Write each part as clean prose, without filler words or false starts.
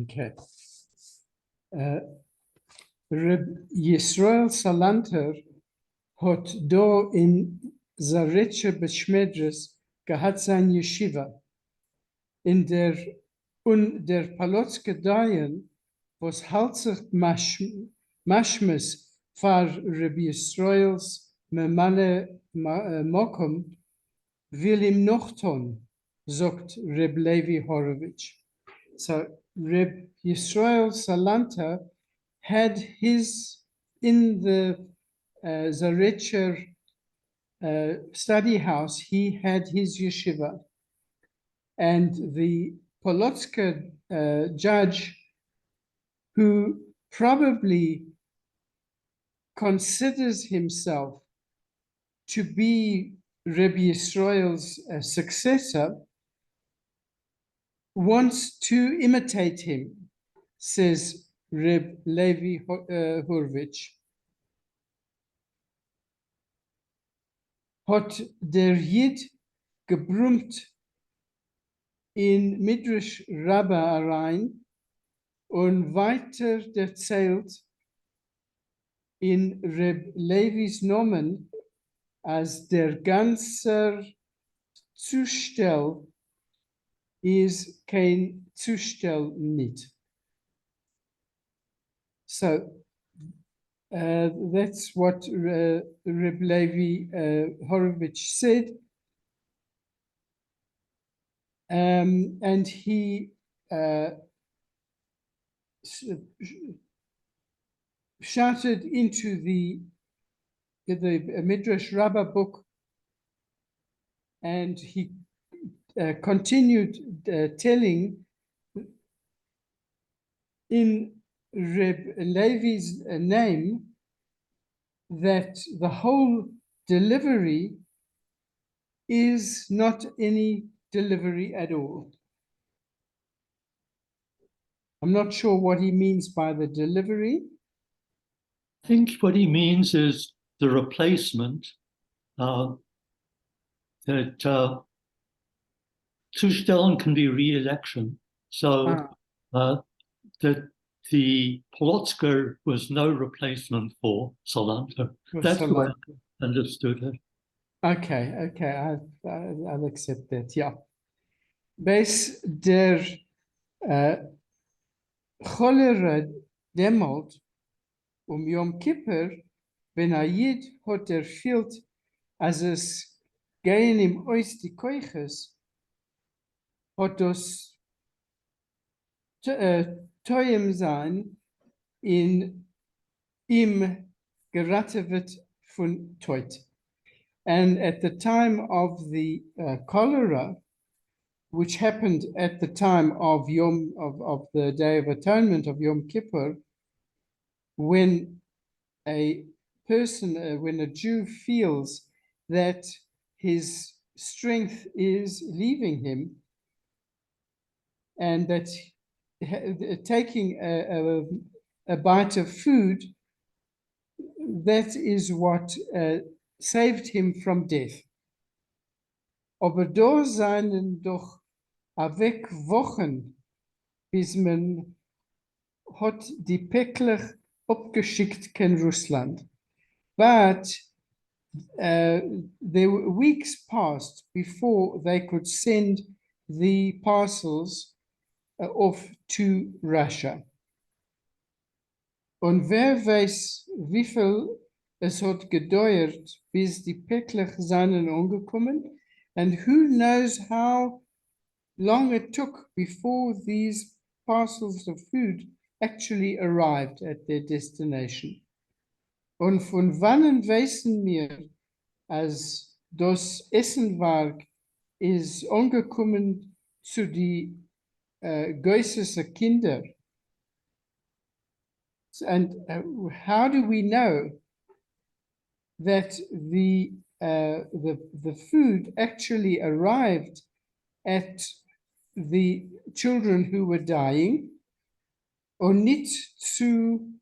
Okay. Reb Yisrael Salanter hat do in Zaretsche Beschmedres gehat sein Yeshiva. In der Palotske Dayen, was halt sich Mashmes far Reb Yisraels Memale Mokum will ihm noch tun, sagt Reb Levi Horowitz. So Reb Yisrael Salanter had his, in the Zaretscher study house, he had his yeshiva. And the Polotska judge, who probably considers himself to be Rebbe Yisrael's successor, wants to imitate him, says Reb Levi Horowitz. Hat der Yid gebrummt in Midrash Rabbah rein und weiter erzählt in Reb Levis Nomen, als der ganze Zustell ist kein Zustell nicht. So that's what Reb Levi Horowitz said. And he shouted into the Midrash Rabbah book, and he continued telling in Reb Levi's name that the whole delivery is not any delivery at all. I'm not sure what he means by the delivery. I think what he means is the replacement, that Zustellen can be re-election. So that the Polotska was no replacement for Salanter. That's the way I understood it. Okay, I'll accept that, yeah. Bes der Cholera demalt Yom Kippur, wenn Yid hat fehlt, als es gehen ihm aus die Keuches, hat das Toyem sein in ihm gerettet wird von Teut. And at the time of the cholera, which happened at the time of the Day of Atonement of Yom Kippur, when a person, when a Jew feels that his strength is leaving him, and that taking a bite of food, that is what saved him from death. Aber da seien doch weg Wochen, bis man hat die Päckler abgeschickt in Russland. But there were weeks passed before they could send the parcels off to Russia. Und wer weiß, wie viel es hat gedauert, bis die Päckler seien angekommen? And who knows how long it took before these parcels of food actually arrived at their destination. Und von wann wissen wir, als das Essenwerk ist angekommen zu die Geissese Kinder? And how do we know that the food actually arrived at the children who were dying, or nicht zu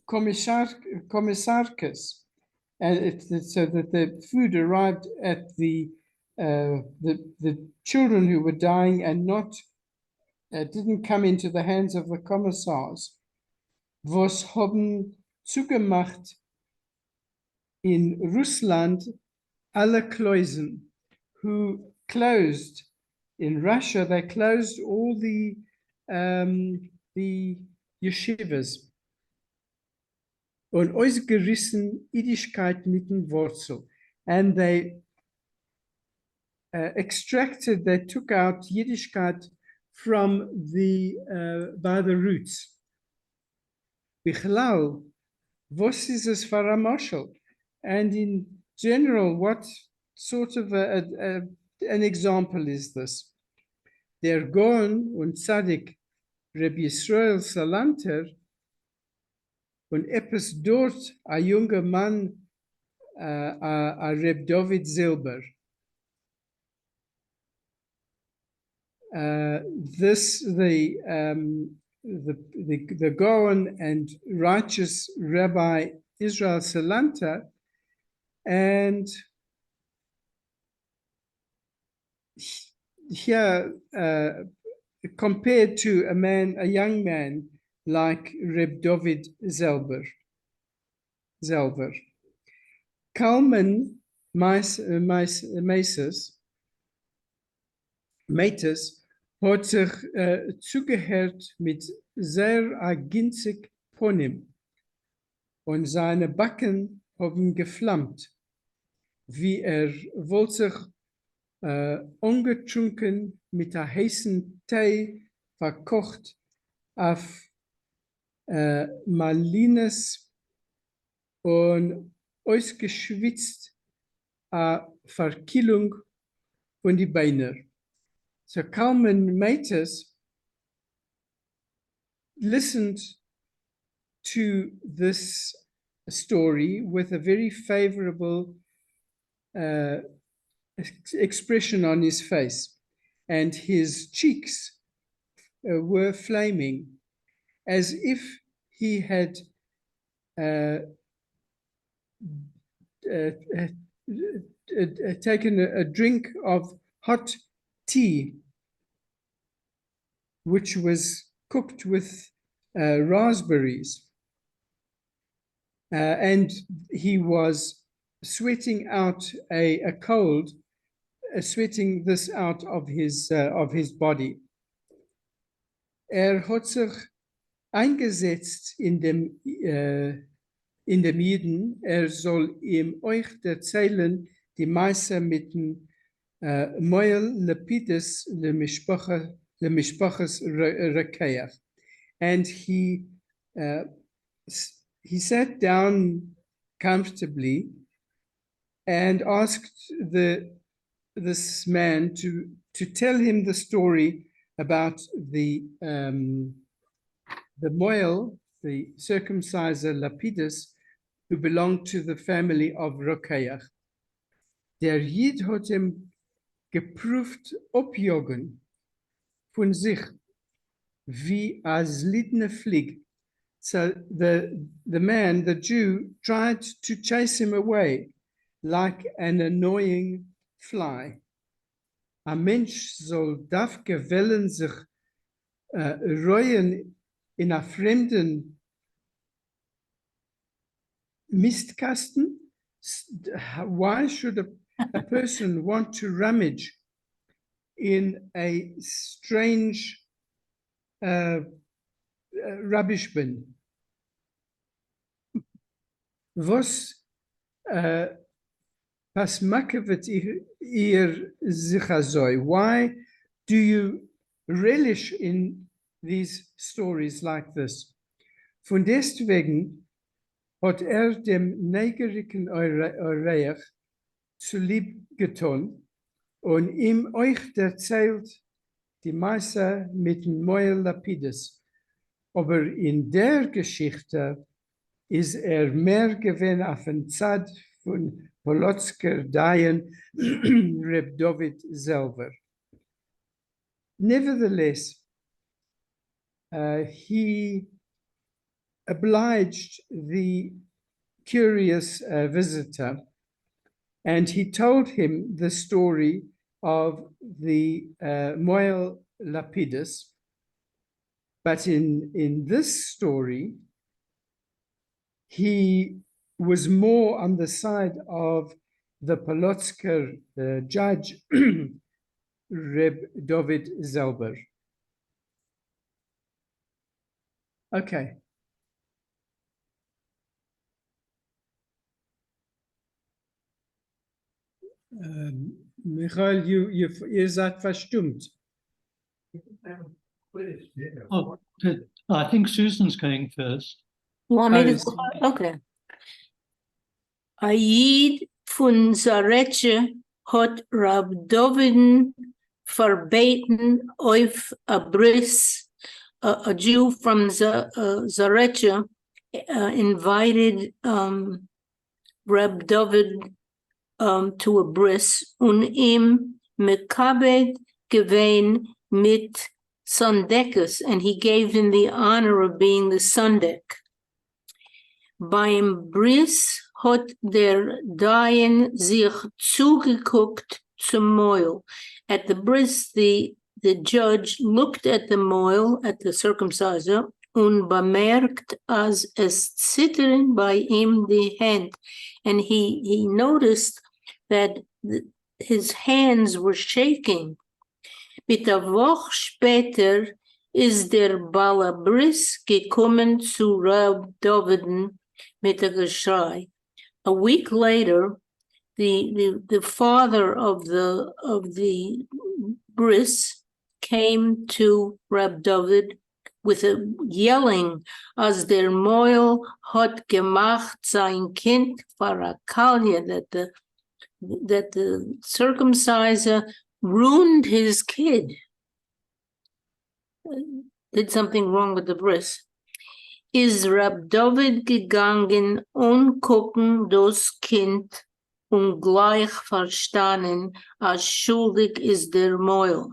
Kommissarkes, and so that the food arrived at the children who were dying, and not didn't come into the hands of the commissars, was haben zugemacht in Russland alle Kleusen, who closed in Russia. They closed all the yeshivas und ausgerissen Yiddishkeit mit dem Wurzel. And they extracted, they took out Yiddishkeit from by the roots. Bichlal, was is es for a marshal? And in general, what sort of an example is this? Der Gaon und Tzaddik Rabbi Yisrael Salanter und etwas dort a junger Mann, a Reb David Zilber. The Gaon and righteous Rabbi Israel Salanter, and here compared to a young man like Reb David Zelber. Kalman Meisers hat sich zugehört mit sehr aginzig Ponym und seine Backen haben geflammt, wie wollte sich ungetrunken mit einem heißen Tee verkocht auf Malines und ausgeschwitzt a Verkühlung von die Beine. So Kalman Meiters listened to this story with a very favorable expression on his face, and his cheeks were flaming, as if he had taken a drink of hot tea, which was cooked with raspberries. And he was sweating out a cold, sweating this out of his body. Hat sich eingesetzt in dem Jiden, soll ihm euch erzählen, die Meise mit dem Moel Lepidus le Mishpachas Rekeach. And he sat down comfortably and asked this man to tell him the story about the Moel, the circumciser Lapidus, who belonged to the family of Rokeach. Der Jid hat ihm geprüft opjogen von sich, wie als lidne Flieg. So the man, the Jew, tried to chase him away like an annoying fly. A Mensch soll darf gewellen sich reuen in a fremden Mistkasten. Why should a person want to rummage in a strange rubbish bin? Was makevet ihr sich so? Why do you relish in these stories like this? Von deswegen hat dem neigerigen Eureich zu lieb getan und ihm euch erzählt die Meise mit dem Moel Lapidus. Aber in der Geschichte ist mehr gewesen auf den Zad von Polotsker Dayan Reb David Zelver. Nevertheless, he obliged the curious visitor, and he told him the story of the Moel Lapidus But in this story, he was more on the side of the Polotsker judge, Reb David Zelber. Okay. Michael, ihr seid verstummt. Oh, I think Susan's going first. Want me to go? Okay. Ayid von Zaretje hat Rab Doviden verbeten auf a bris. A Jew from Zaretje invited Rab David to a bris im mekabed gewein mit Sundekus, and he gave him the honor of being the Sundek. Beim bris hat der Dayan sich zugeguckt zum Moil. At the bris, the judge looked at the moil, at the circumciser, und bemerkt, as es zittern bei ihm die Hand. And he noticed that his hands were shaking. Mit der Woche später ist der Balabris gekommen zu Rab Doviden mit der Geschrei. A week later, the father of the bris came to Rab David with a yelling, as der Moil hat gemacht sein Kind Farakalya, that the circumciser ruined his kid, did something wrong with the bris. Is Rab David gegangen und gucken das Kind und gleich verstanden, als schuldig ist der Moil.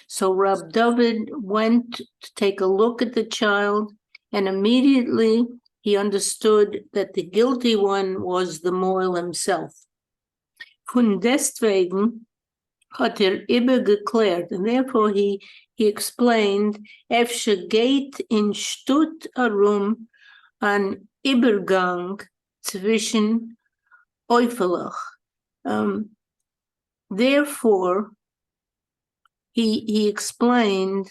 So Rab David went to take a look at the child, and immediately he understood that the guilty one was the Moil himself. Von deswegen hat übergeklärt, and therefore he explained, efsche geht in Stutt herum an Übergang zwischen Eufelach. Therefore, he explained,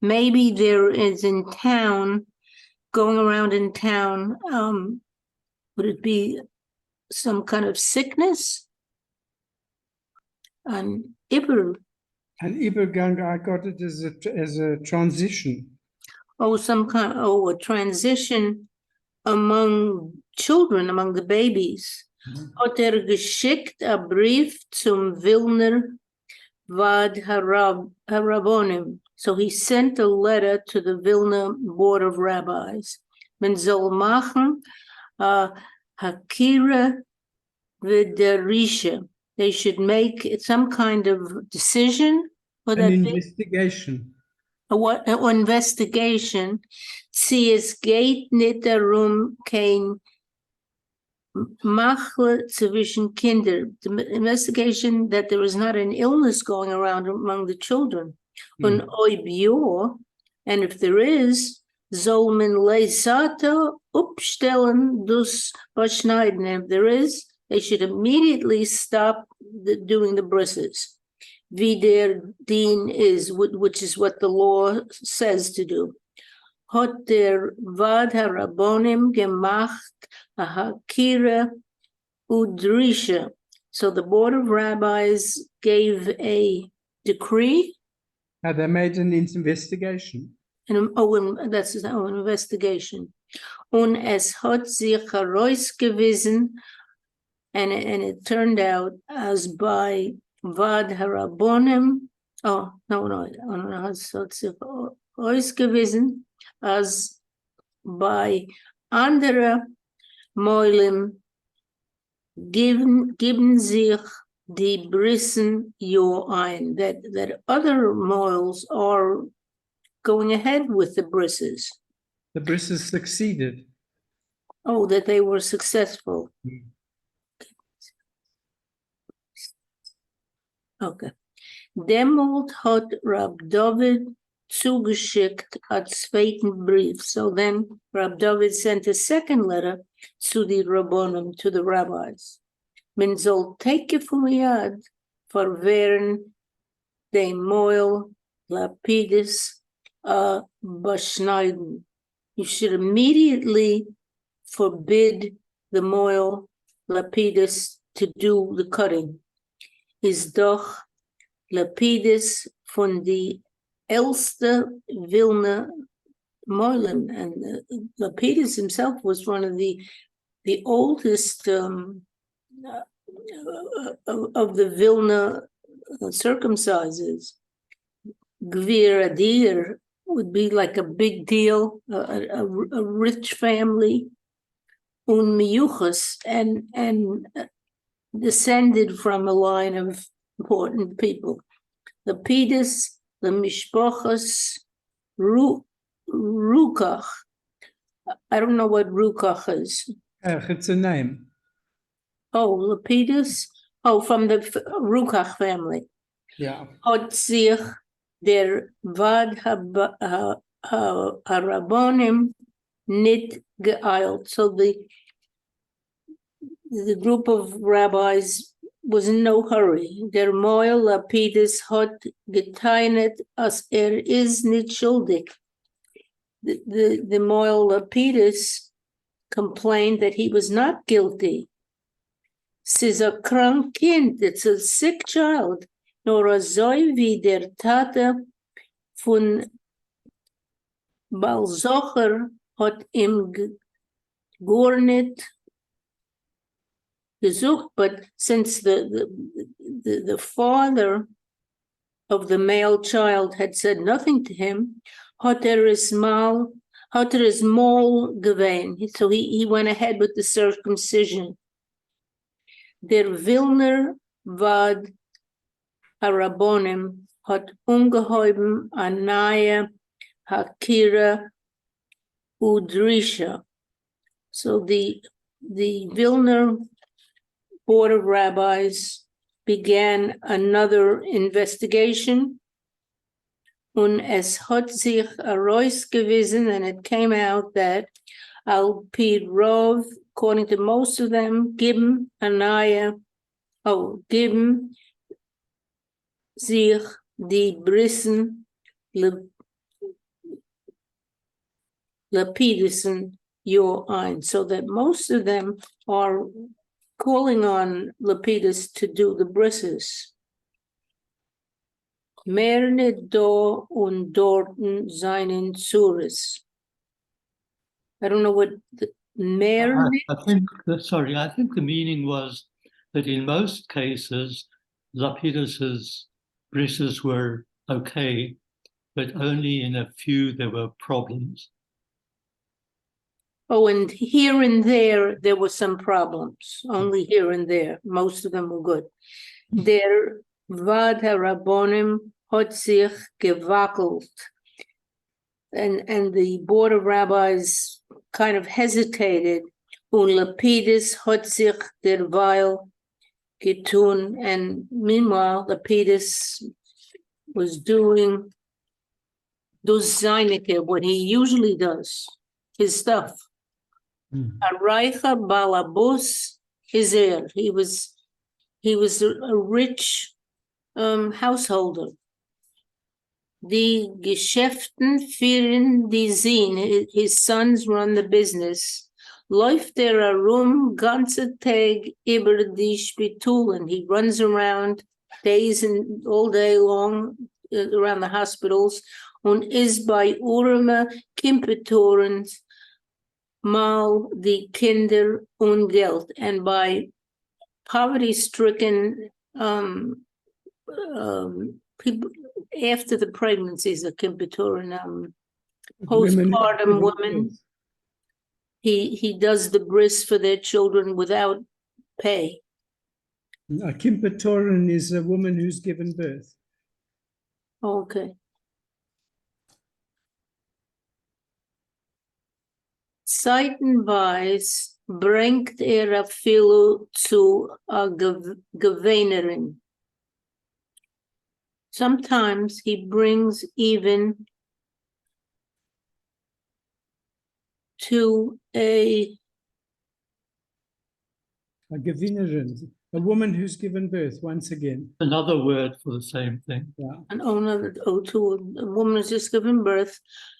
maybe there is in town, going around in town, would it be some kind of sickness? An Übergang, I got it as a transition. Oh, a transition among children, among the babies. Hat geschickt a Brief zum Vilner Vad Harabonim. So he sent a letter to the Vilna Board of Rabbis. Men soll machen Hakira V'derisha. They should make some kind of decision. An investigation. An investigation. Sie es geht nicht darum, kein Machle zwischen Kinder. The investigation that there is not an illness going around among the children. Und ob ja, and if there is, soll man leisato upstellen dus beschneiden. And if there is, they should immediately stop doing the brisses. Wie der Dien is, which is what the law says to do. Hat der Vad Harabonim gemacht a Hakira Udrisha. So the Board of Rabbis gave a decree. They made an investigation. That's an investigation. Und es hat sich herausgewiesen, and it turned out as by Vad Harabonim, es hat sich ausgewiesen, as by andere Moilim geben sich die Brissen jo ein, that other moils are going ahead with the brisses. The brisses succeeded. Oh, that they were successful. Okay. Demolt hat Rab David zugeschickt a zweiten Brief. So then Rab David sent a second letter to the Rabbonim, to the rabbis. Men soll teke vom Yad verwehren de Moel Lapidus beschneiden. You should immediately forbid the Moel Lapidus to do the cutting. Is doch Lapidus von die Elste Vilna Moilen, and Lapidus himself was one of the oldest of the Vilna circumcises. Gvir Adir would be like a big deal, a rich family, un miyuchas, and descended from a line of important people. The Lapidus, the Mishpochas, Rukach. I don't know what Rukach is. It's a name. Oh, Lapidus. Oh, from the Rukach family. Yeah. Hat sich der Vad Harabonim nit geeilt. So the group of rabbis was in no hurry. Der Moel Lapidus hat geteinet as is nit schuldig. The Moel Lapidus complained that he was not guilty. It's a krank kind, it's a sick child. Nor a zoi wie der Tate von Balzocher hat ihm gar nicht gesucht, but since the father of the male child had said nothing to him, hat is mal gewähnt. So he went ahead with the circumcision. Der Vilner Vad Harabonim hat ungeheuben Anaya Hakira Udrisha. So the Vilna Board of Rabbis began another investigation. Und es hat sich herausgewiesen, and it came out that Al Pi Rov, according to most of them, geben sich die Brissen Lapidusen your ein, so that most of them are calling on Lapidus to do the brisses. Merne do und dorten seinen Zuris. I don't know what the Merne. I think the meaning was that in most cases, Lapidus's brisses were okay, but only in a few there were problems. Oh, and here and there were some problems, only here and there. Most of them were good. Der Vad Harabonim hat sich gewackelt. And the Board of Rabbis kind of hesitated. Und Lapidus hat sich derweil getun. And meanwhile, Lapidus was doing Zeineke, what he usually does, his stuff. Araicha Balabus Hizer. He was a rich householder. Die Geschäften führen die Sinn. His sons run the business. Läuft herum ganze Tag über die Spitulen. He runs around days and all day long around the hospitals. Und ist bei Urme Kimpetoren mal die Kinder und Geld. And by poverty-stricken people after the pregnancies of Kimpetoren, postpartum women, he does the bris for their children without pay. A Kimpetoren is a woman who's given birth. Okay. Zeitenweise bringt a Filu zu a Gewinnerin. Sometimes he brings even to a Gewinnerin, a woman who's given birth once again. Another word for the same thing. Yeah. to a woman who's just given birth,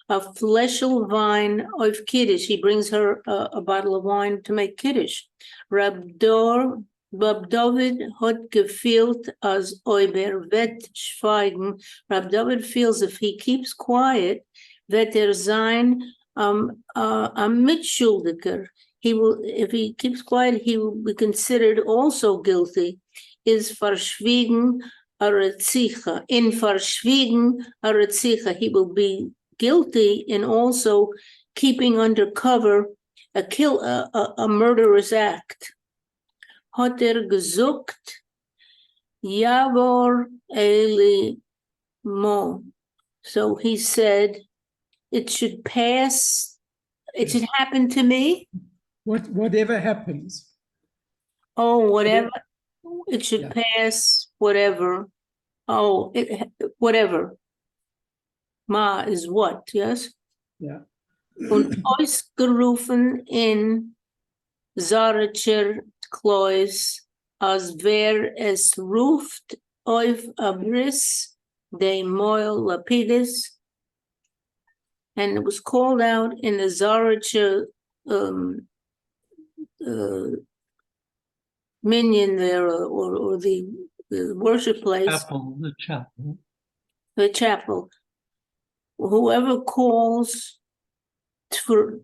a fleshel wine of Kiddush. He brings her a bottle of wine to make Kiddush. Rab David hat gefühlt als oiber vet schweigen. Rab David feels if he keeps quiet, that sein a mitschuldiger. He will, if he keeps quiet, he will be considered also guilty. Is verschwiegen a retzicha. In verschwiegen a retzicha, he will be guilty in also keeping under cover a murderous act. Hat gesucht, Yavor Eli Mo. So he said, it should pass, it should happen to me. Whatever happens. Oh, whatever, it should Yeah. pass, whatever. Oh, whatever. Ma is what, yes? Yeah. Und ausgerufen in Zaracher Klois, als wer es ruft auf Abris de Moil Lapidis, and it was called out in the Zaracher minion there, or the worship place, The chapel. the chapel. Whoever calls to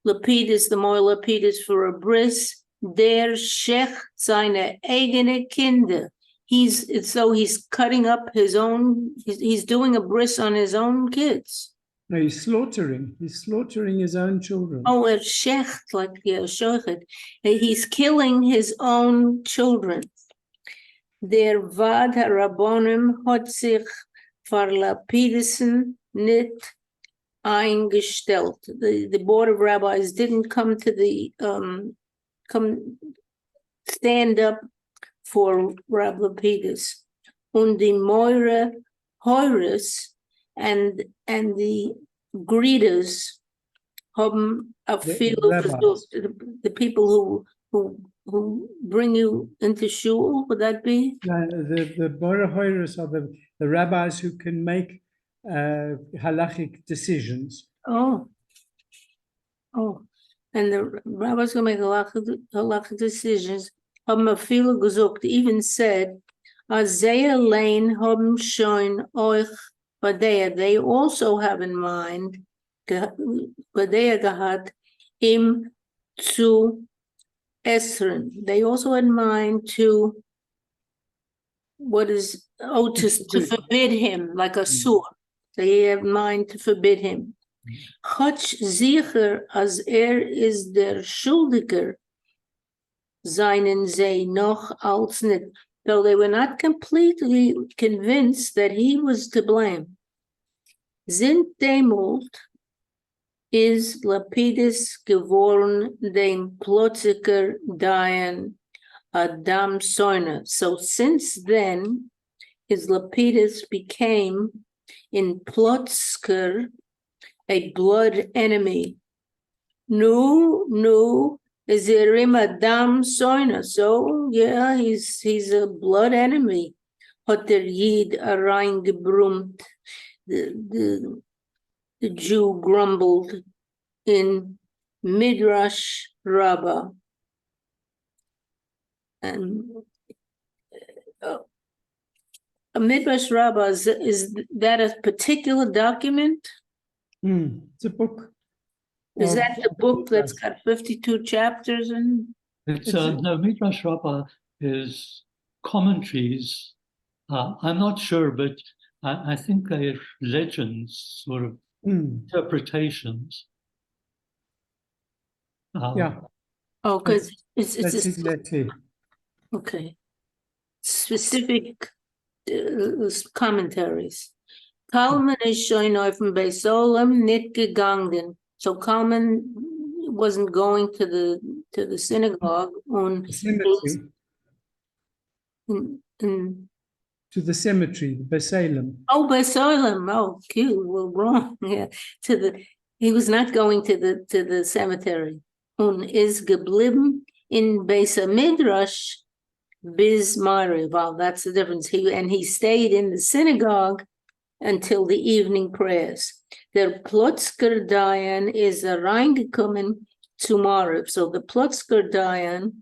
Lapidus, the Moil Lapidus for a bris, der shecht seine eigene Kinder. It's though he's cutting up his own, he's doing a bris on his own kids. No, he's slaughtering his own children. Oh, shecht, like shochet. He's killing his own children. Der Vad Rabbonim hat sich für Lapidisen nicht eingestellt. The board of rabbis didn't come to stand up for Rab Lapidus. Und die Moire Heures and the greeters haben a feel the people who bring you into shul, would that be? The Borahoiros are the rabbis who can make halachic decisions. Oh, and the rabbis gonna make halachic decisions. Haben a feel gesucht, even said, Isaiah Lane haben schon euch Badea. They also have in mind, Badea gehad, im zu Esren. They also had in mind to, to forbid him, like a sur. They have in mind to forbid him. Chotsch sicher, as is der Schuldiger, seinen sie noch als nicht. Though they were not completely convinced that he was to blame. Sind demult is Lapidus geworden dem plotziger Dayan Adam Soiner. So since then, his Lapidus became in Plotzker a blood enemy. No, is Adam Soiner. So yeah, he's a blood enemy. Hat Yid reingebrumt. The Jew grumbled in Midrash Rabbah. And a Midrash Rabbah, is that a particular document? It's a book. Is that the book that's got 52 chapters in? No, Midrash Rabbah is commentaries. I'm not sure, but I think they're legends, sort of interpretations. Yeah. Oh, because it's Let's see. okay. Specific commentaries. Kalman is showing off from Beisolam nit gegangen. So Kalman wasn't going to the synagogue on Cemetery. to the cemetery, the Besalem. Oh, Besalem. Oh, cute. Well, wrong. Yeah. He was not going to the cemetery. Und is geblieben in Beis Midrash bis Mariv. Well, that's the difference. He stayed in the synagogue until the evening prayers. Der Plotzker Dayan is reingekommen zu Mariv. So the Plotzker Dayan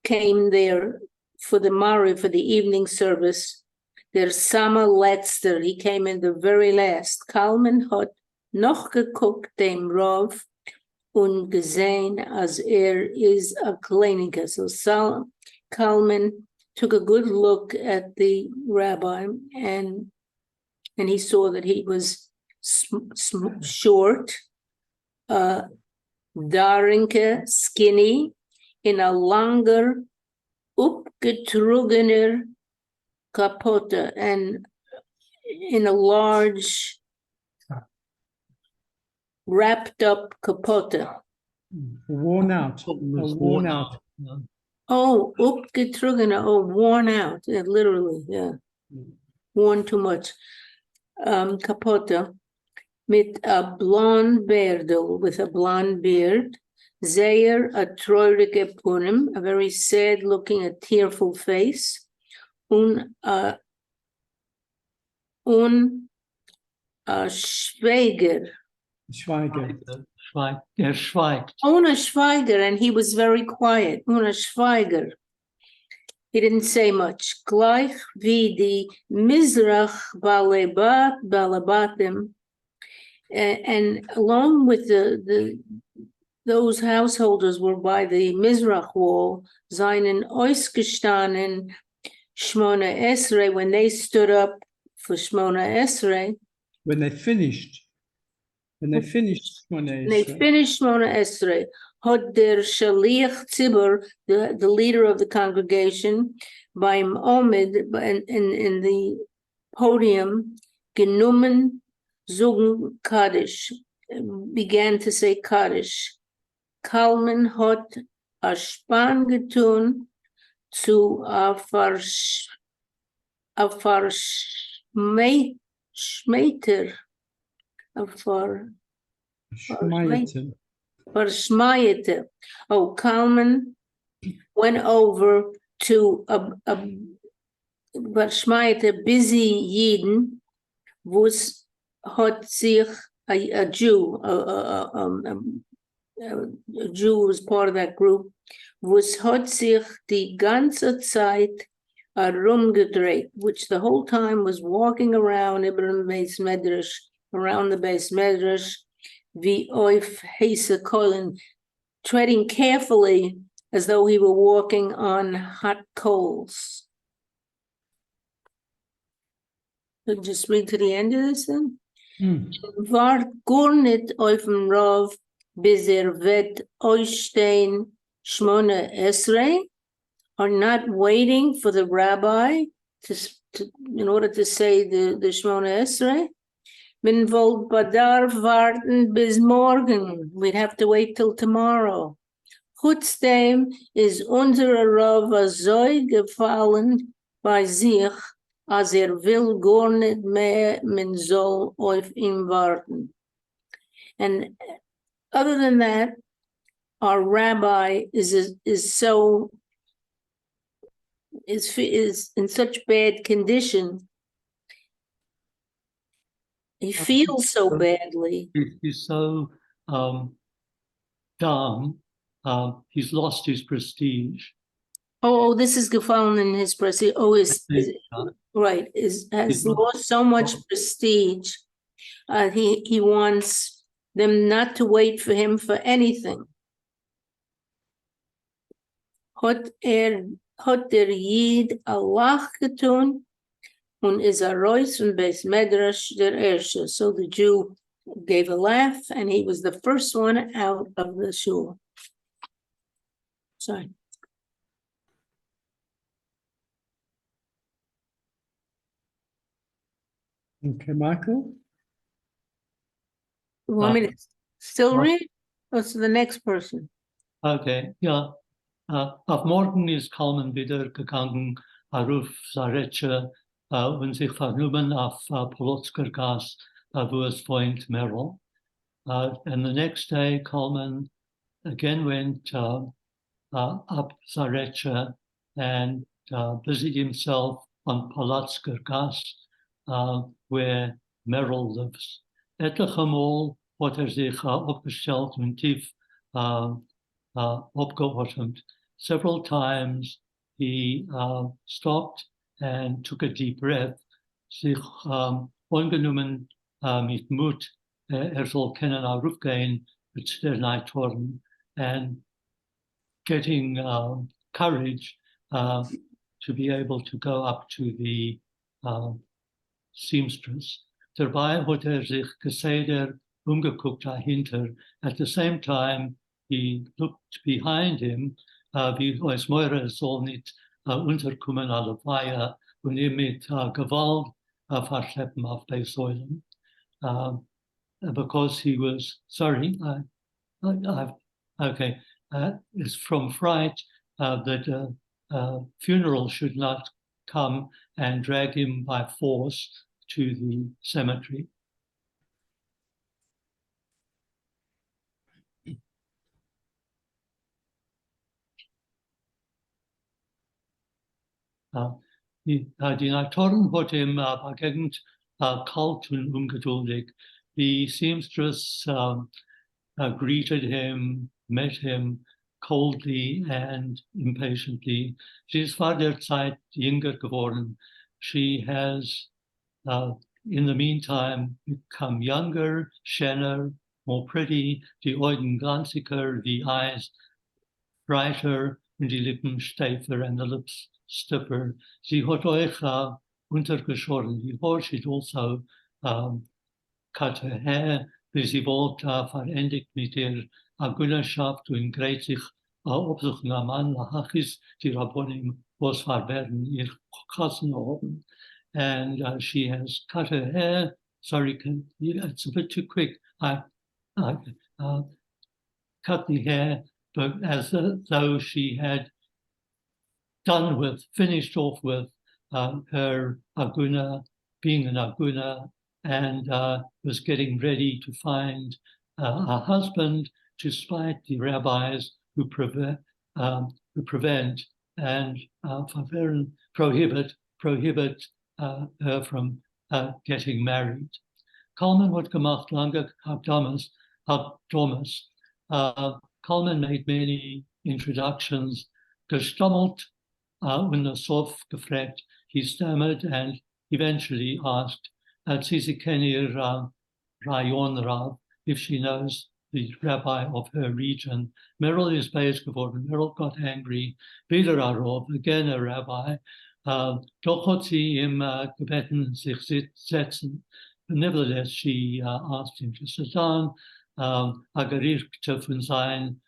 came there for the Mariv, for the evening service. Der Sama Letzter, he came in the very last. Kalman hat noch geguckt dem Rav und gesehen, as is a Kliniker. So Kalman took a good look at the rabbi and he saw that he was short, darinke, skinny, in a longer, upgetrugener kapote, and in a large, wrapped up kapote. Worn out. Worn out. Yeah. Oh, upgetrugener, worn out, literally, yeah. Worn too much. Kapote, mit a blonde beardel, with a blonde beard. Zeyer, a treurige punim, a very sad-looking, a tearful face. Schweiger. Schweiger. Schweigt. Schweiger, and he was very quiet. Schweiger. He didn't say much. Gleich wie die Mizrach Balabatim, and along with those householders were by the Mizrach wall, seinen ausgestanden Shmona Esrei, when they stood up for Shmona Esrei. When they finished Shmona Esrei. They finished Shmona Esrei. Had der Shaliach Tzibur, the leader of the congregation, beim Omid, in the podium, genommen Zugen Kaddish, began to say Kaddish. Kalman hat a Span getun zu a Verschmeiter, Verschmeiete. Oh, Kalman went over to a Verschmeiete, busy Yidden, was hat sich a Jew, a Jew was part of that group, was hat sich die ganze Zeit rumgedreht, which the whole time was walking around Ibrahim Beis Medrash, around the Beis Medrash, wie auf heiße Kohlen, treading carefully as though he were walking on hot coals. So just read to the end of this then. War gar nicht auf dem Rav, bis wird ausstehen Shmona Esrei, are not waiting for the rabbi to in order to say the Shmona Esrei. Men wollt badar warten bis morgen. We'd have to wait till tomorrow. Trotzdem is unsere Rav so gefallen bei sich, als will gar nicht mehr, men soll auf ihn warten. And other than that, our rabbi is in such bad condition. He feels so badly. He's so down. He's lost his prestige. Oh, this is gefallen in his prestige. Oh, right. Has lost so much prestige. He wants them not to wait for him for anything. Hat der Yid Allah getun, und is a Reus von Beis Medrash der Ershe. So the Jew gave a laugh, and he was the first one out of the shul. Sorry. Okay, Michael? You want me to still read? Or to the next person? Okay, ja. Auf morgen ist Kalman wieder gegangen, Aruf Sareche und sich vernommen auf Polotsker Gas, wo es Freund Merrill. And the next day, Coleman again went up Zarecha and busied himself on Polotsker Gas, where Merrill lives. Etliche Mal hat sich aufgestellt und tief opgeordnet. Several times he stopped and took a deep breath, sich angenommen mit Mut, soll können aufgehen mit der Neitoren, and getting courage to be able to go up to the seamstress. Dabei hat sich gesehen, umgeguckt dahinter. At the same time, he looked behind him, wie als Meure soll nicht unterkommen alle Weihe und ihn mit Gewalt verschleppen auf die Säulen. Because he was, sorry, okay, it's from fright that a funeral should not come and drag him by force to the cemetery. Die Natoren hat ihm begegnet, kalt und ungeduldig. The seamstress greeted him, met him coldly and impatiently. She is vor der Zeit jünger geworden. She has, in the meantime, become younger, schöner, more pretty, die Augen glanziger, the eyes brighter, und die Lippen steifer and the lips stiffer. Sie hat euch untergeschoren. Die Haar, she'd also cut her hair, wie sie wollte, verendigt mit ihr Agunaschaft und gerät sich aufsuchen am Mann, Lachis, die Rabbonim, was verwerten, ihr Kassen haben. And she has cut her hair. Sorry, it's a bit too quick. I cut the hair, but as though she had finished off with her Aguna, being an Aguna, and was getting ready to find a husband to spite the rabbis who prevent and prohibit her from getting married. Coleman hat gemacht lange Thomas. Coleman made many introductions, gestammelt und Sof gefragt. He stammered and eventually asked Zizi Kenir Rayon Rav if she knows the rabbi of her region. Merrill is based geworden. Merrill got angry. Wieder a Rav, again a rabbi. Doch hat sie ihm gebeten, sich setzen. Nevertheless, she asked him to sit down. Agerikte von seinen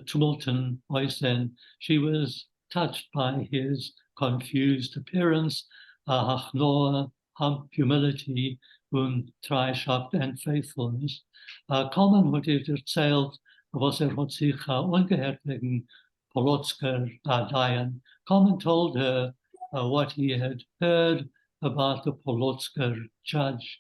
tumulten Äußern. She was touched by his confused appearance, humility, und Treuschaft and faithfulness. Coleman hat ihr erzählt, was hat sich angehört wegen Polotsker Dayan. Coleman told her what he had heard about the Polotsker judge.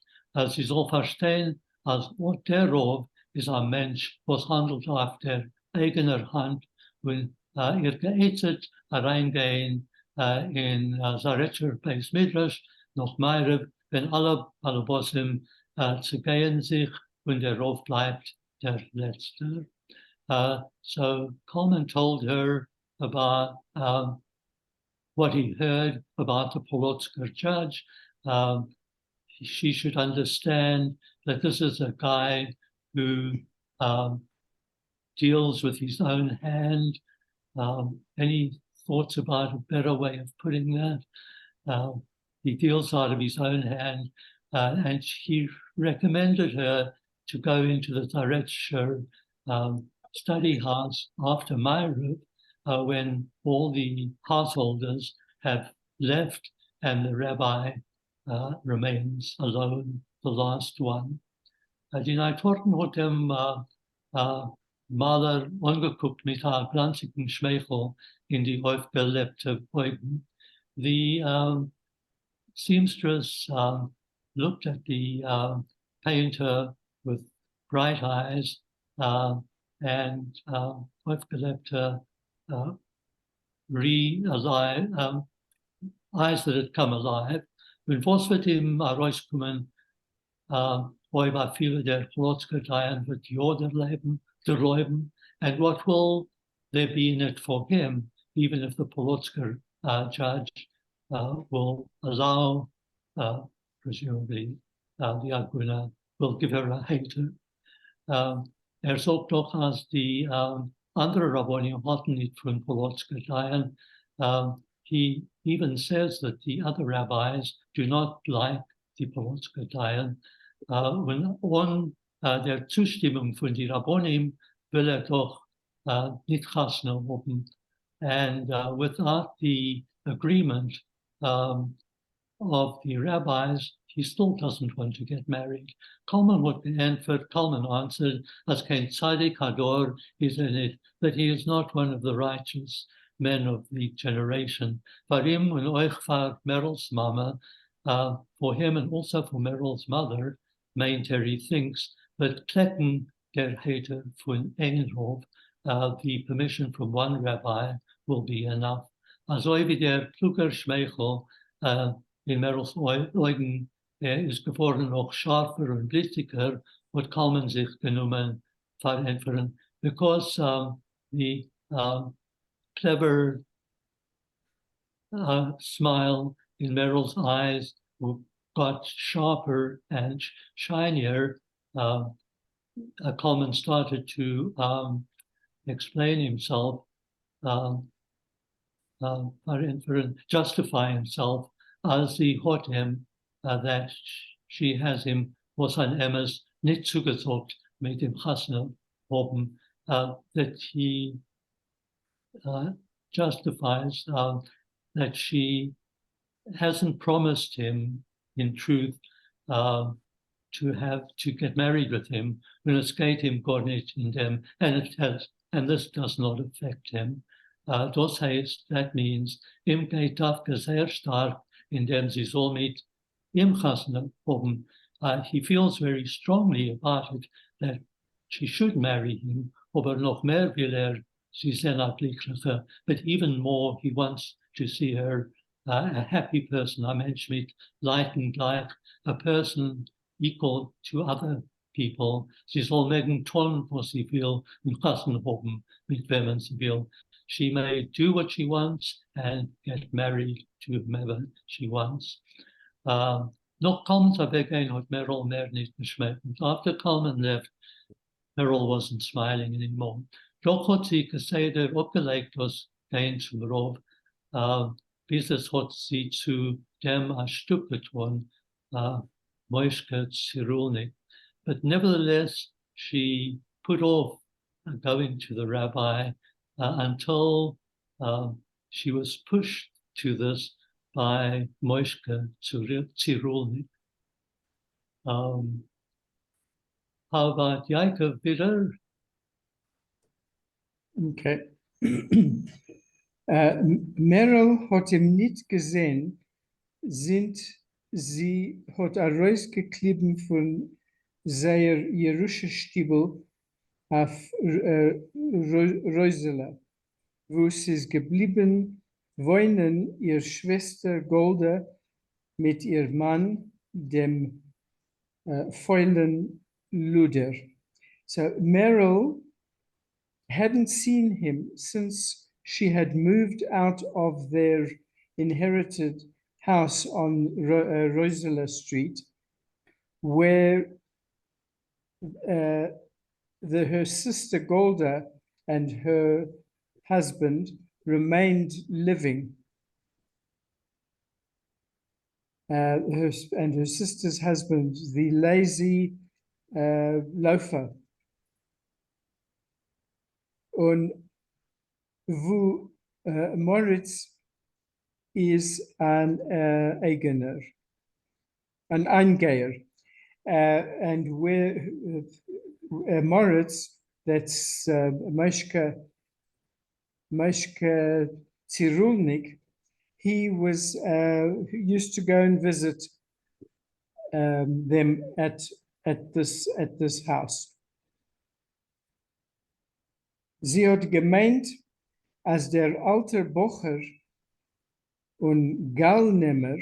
Sie soll verstehen, als Ort der Rov ist ein Mensch, was handelt auf der eigener Hand und ihr geätzet reingehen in Zarecher Beis Midrash, noch Meirev, wenn alle Bossim zu gehen sich und der Rov bleibt der Letzte. So Coleman told her about what he heard about the Polotsker judge. She should understand that this is a guy who deals with his own hand. Any thoughts about a better way of putting that? He deals out of his own hand, and he recommended her to go into the Zarecher study house after Ma'ariv, when all the householders have left and the rabbi remains alone, the last one. Die Natoren hat dem Maler angeguckt mit einem glanzigen Schmeichel in die aufgelebte Augen. The seamstress looked at the painter with bright eyes and aufgelebte eyes that had come alive. When was wird ihm herauskommen, why by viele der Großgedeien wird Joder leben, der Leuben, and what will there be in it for him, even if the Polotsker judge will allow, presumably, the Agune will give her a hater. Sagt doch, als die andere Rabbonim hatten nicht von Polotsker. He even says that the other rabbis do not like die Polotsker. When der Zustimmung von die Rabbonim will doch nicht chasna haben. And without the agreement of the rabbis, he still doesn't want to get married. Kalman answered, as kein tzaddik hador is in it, that he is not one of the righteous men of the generation. For him and euch for Meryl's mama, for him and also for Meryl's mother, he thinks that kletten der hater von Engenhof, the permission from one rabbi will be enough. Also wie der kluger Schmeichel in Meryl's Augen ist geworden noch scharfer und blistiger, wird Kalman sich genommen verändern, because the clever smile in Meryl's eyes got sharper and shinier. Kalman started to explain himself, justify himself as the Hotem that she has him was an Emmes nicht zugezogen mit dem Chasna haben, that he justifies that she hasn't promised him in truth to get married with him when es geht ihm gar nicht in dem, and this does not affect him. Das heißt, that means ihm geht dafke sehr stark in dem sie soll mit ihm chasna haben. He feels very strongly about it that she should marry him, aber noch mehr will sie sehr glücklicher, but even more he wants to see her a happy person, a Mensch mit Leiden gleich, a person equal to other people. Sie soll mögen tun, was sie will, und chasna haben, mit wem sie will. She may do what she wants and get married to whomever she wants. Noch Kalman's again had Meryl mehr nicht geschmeckt. After Kalman left, Meryl wasn't smiling anymore. Doch hat sie geseder abgelegt, was gehen zum Rov. Bis es hat sie zu dem ein Stück getan, Moishke Zirulnik. But nevertheless, she put off going to the rabbi until she was pushed to this by Moishke Zirulnik. How about Yaakov bitte? Okay. Meryl hat ihm nicht gesehen, sie hat herausgeklebt von seiner Jerusha-Stiebel auf Rosela, wo sie ist geblieben, wohnen ihre Schwester Golda mit ihrem Mann, dem faulen Luder. So Meryl hadn't seen him since she had moved out of their inherited house on Rosela Street, where her sister Golda and her husband remained living. Her sister's husband, the lazy loafer. Und wo Moritz is an Eigener, an Eingeher. And where Moritz, that's Moishke Zirulnik, he used to go and visit them at this house. Sie hat gemeint, als der alte Bocher und Gallnehmer,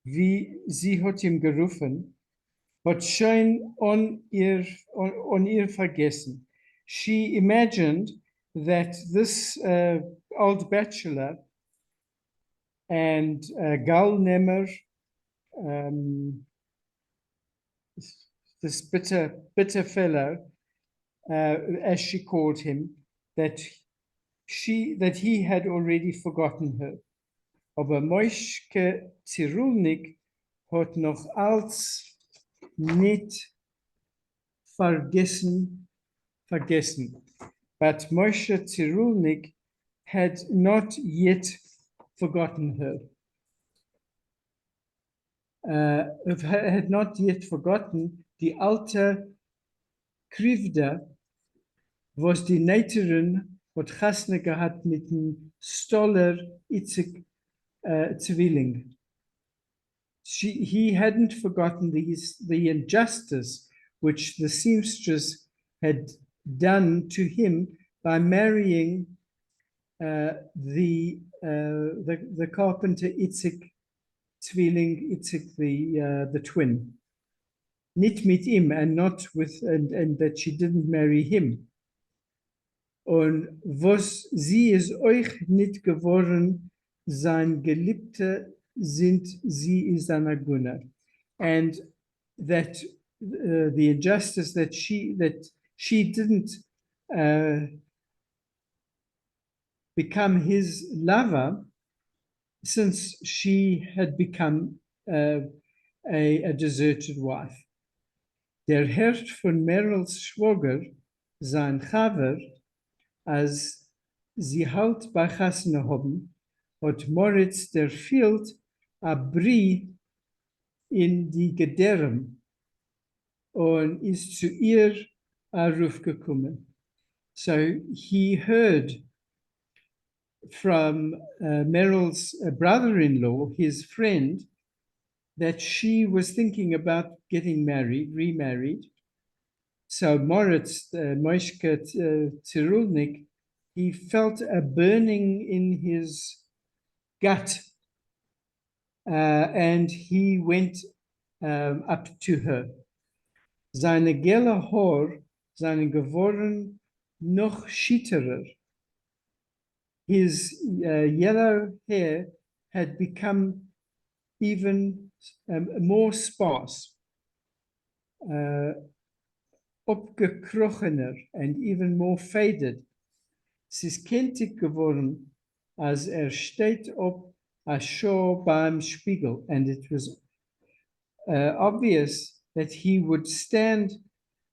wie sie hat ihm gerufen, hat schon on ihr vergessen. She imagined that this old bachelor and Gallnehmer, this bitter fellow, as she called him, that he had already forgotten her. Aber Moishke Zirulnik hat noch als nicht vergessen. But Moshe Zirulnik had not yet forgotten her. Had not yet forgotten die alte Krivda, was die Neiterin hat Chasne gehabt mit dem Stoller Itzig Zwilling. He hadn't forgotten the injustice which the seamstress had done to him by marrying the carpenter Itzik Zwilling, Itzik the twin. Nicht mit ihm, and not with, and that she didn't marry him. Und was sie ist euch nicht geworden, sein Geliebter sind sie ist an Agune. And that the injustice that she didn't become his lover since she had become a deserted wife. Der Herd von Merels Schwager, sein Chaver, als sie halt bei Chasne haben, hat Moritz der Field a Brie in die Gederm und ist zu ihr a Ruf gekommen. So he heard from Meryl's brother-in-law, his friend, that she was thinking about getting married, remarried. So Moritz, Moishke Zirulnik, he felt a burning in his gut, and he went up to her. Seine gelle Haar, seine geworden noch schitterer. His yellow hair had become even more sparse, opgekrochener, and even more faded. Es ist kenntlich geworden, als steht op a Schau beim Spiegel, and it was obvious that he would stand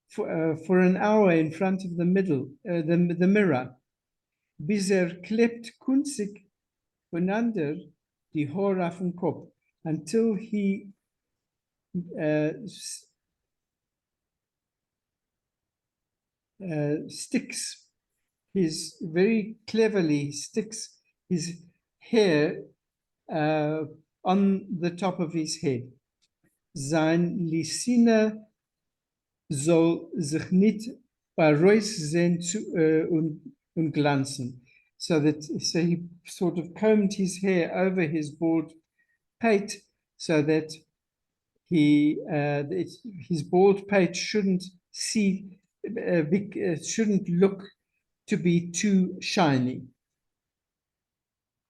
for an hour in front of the mirror, bis klebt kunzig voneinander die Haare auf dem Kopf, until he very cleverly sticks his hair on the top of his head. Sein Lisine soll sich nicht bei Reus sehen und glanzen. So he sort of combed his hair over his bald pate so that his bald pate shouldn't look to be too shiny.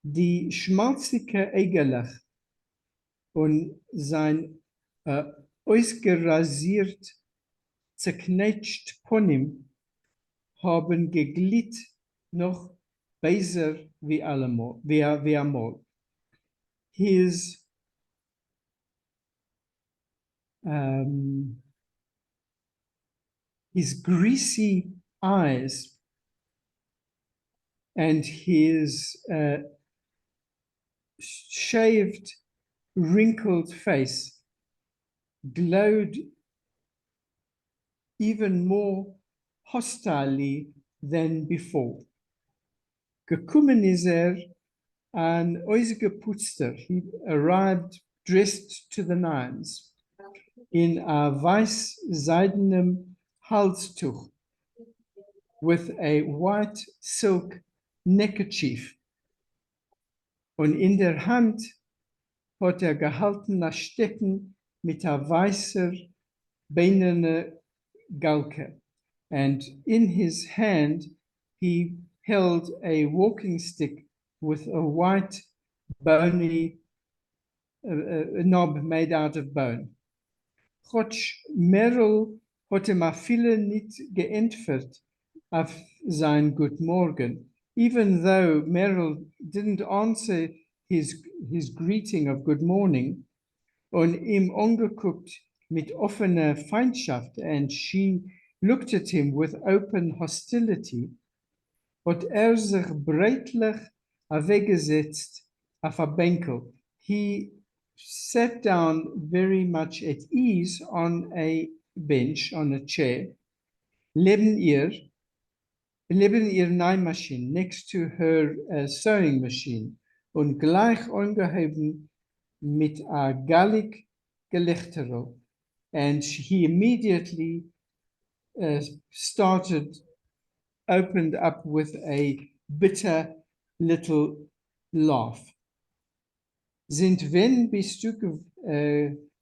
Die schmalzige Egelach und sein ausgerasiert, zerknetscht Ponym haben geglitt noch besser wie einmal. His greasy eyes and his shaved, wrinkled face glowed even more hostilely than before. Gekommen is an uitgepoetster. He arrived dressed to the nines in a weiß seidenem halstuch with a white silk neckerchief. Und in der Hand hat gehalten ein Stecken mit einer weißer beinene Galke. And in his hand, he held a walking stick with a white bony knob made out of bone. Gotch Merrill hat ihm auch viele nicht geantwortet auf sein Good Morgen, even though Merrill didn't answer his greeting of good morning, und ihm angeguckt mit offener Feindschaft, and she looked at him with open hostility, hat sich breitlich weggesetzt auf ein Bänkel. He sat down very much at ease on a bench, on a chair, neben ihr Nähmaschine, next to her sewing machine, und gleich angehoben mit a gallig Gelächterl. And he immediately opened up with a bitter little laugh. Sind when bist du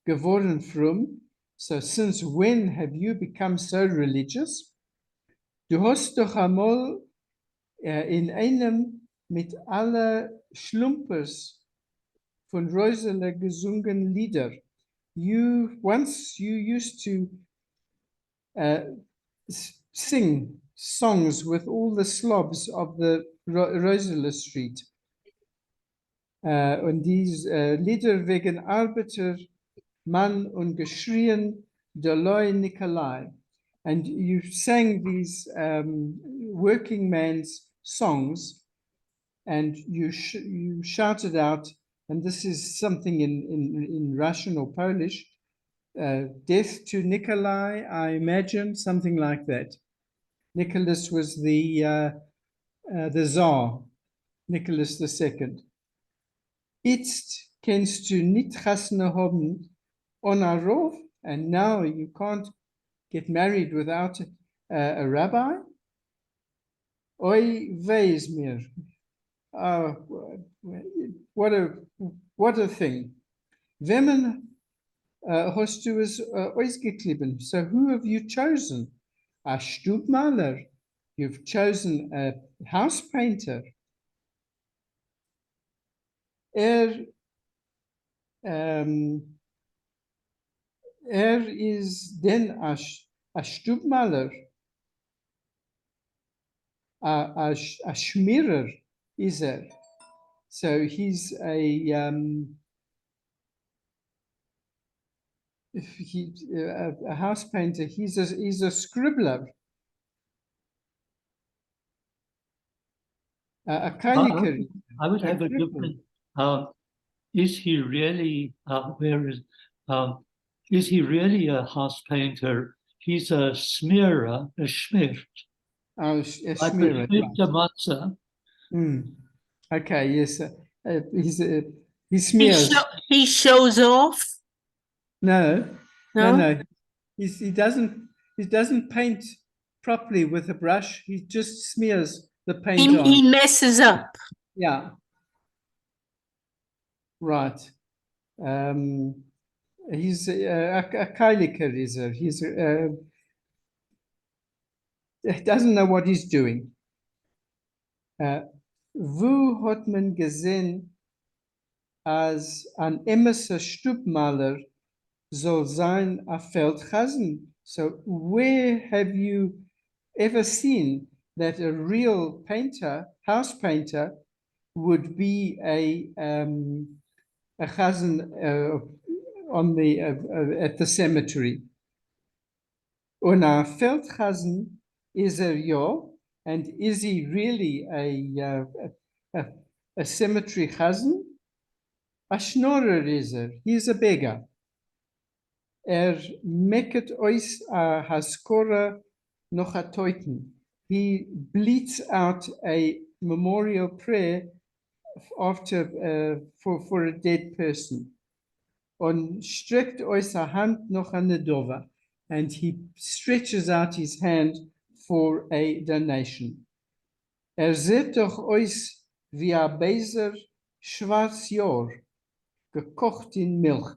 geworden fromm? So since when have you become so religious? Du hast doch einmal in einem mit aller Schlumpers von Rosele gesungen Lieder. Once you used to sing songs with all the slobs of the Rosele Street. Und diese Lieder wegen Arbeiter, Mann und Geschrien, Doloi Nikolai. And you sang these working man's songs, and you shouted out, and this is something in Russian or Polish, death to Nikolai, I imagine, something like that. Nicholas was the Tsar, Nicholas II. Jetzt kennst du nicht Chasna haben on a roof, and now you can't get married without a rabbi? Oi weis mir. What a thing. Wemmen hast du es ausgeklippen? So who have you chosen? A Stubmaler. You've chosen a house painter. Is then a Stubmaler, a Schmierer is so he's a house painter. He's a scribbler, a kainiker. I would have a different. Is he really? Is he really a house painter? He's a smearer, a schmiert. Oh, a Like schmierer. the matzah. Okay, yes. He smears. He shows off. No. He doesn't paint properly with a brush. He just smears the paint on. He messes up. Yeah. Right. He's a kailiker, is er. He doesn't know what he's doing. Wo hat man gesehen, als an emmerser Stubmaler soll sein a Feldchasen? So where have you ever seen that a real painter, house painter, would be a chasen on the at the cemetery? Und a Feldchasen is ja, and is he really a cemetery chasen? A schnorrer is he's a beggar. Meket ois haskora noch a teuten. He bleats out a memorial prayer after for a dead person. Und streckt euch seine Hand noch an die Dova, and he stretches out his hand for a donation. Seht doch euch wie ein Beiser Schwarzjahr, gekocht in Milch.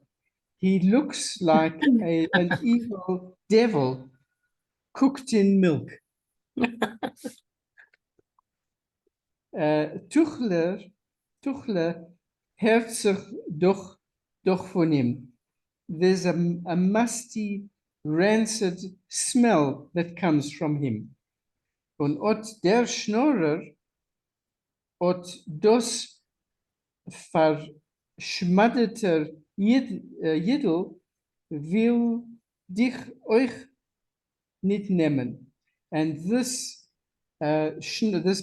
He looks like an evil devil cooked in milk. Tuchler hört sich doch von ihm. There's a musty, rancid smell that comes from him. Und der Schnorrer, das verschmaddeter Jiddel will dich euch nicht nehmen. And this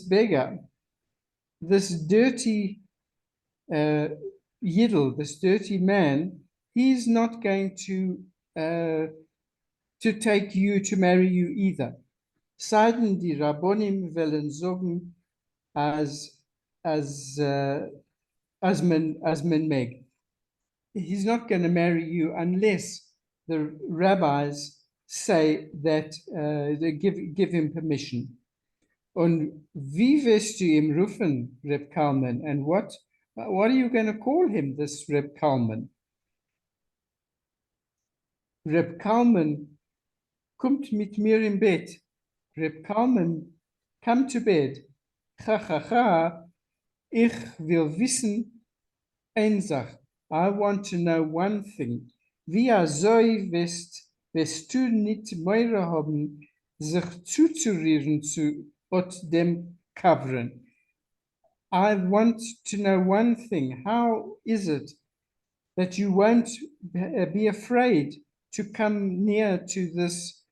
beggar, this dirty Yiddle, this dirty man, he's not going to take you, to marry you either. Seiden die Rabbonim wollen sagen, as man meg. He's not going to marry you unless the rabbis say that they give him permission. Und wie wirst du ihm rufen, Reb Kalman? And what are you going to call him, this Reb Kalman? Reb Kalman kommt mit mir im Bett. Reb Kalman, come to bed. Ha, ha, ha. Ich will wissen eine Sache. I want to know one thing. Wie soll wirst du nicht mehr haben, sich zuzurühren zu dem Kavren? I want to know one thing. How is it that you won't be afraid to come near to this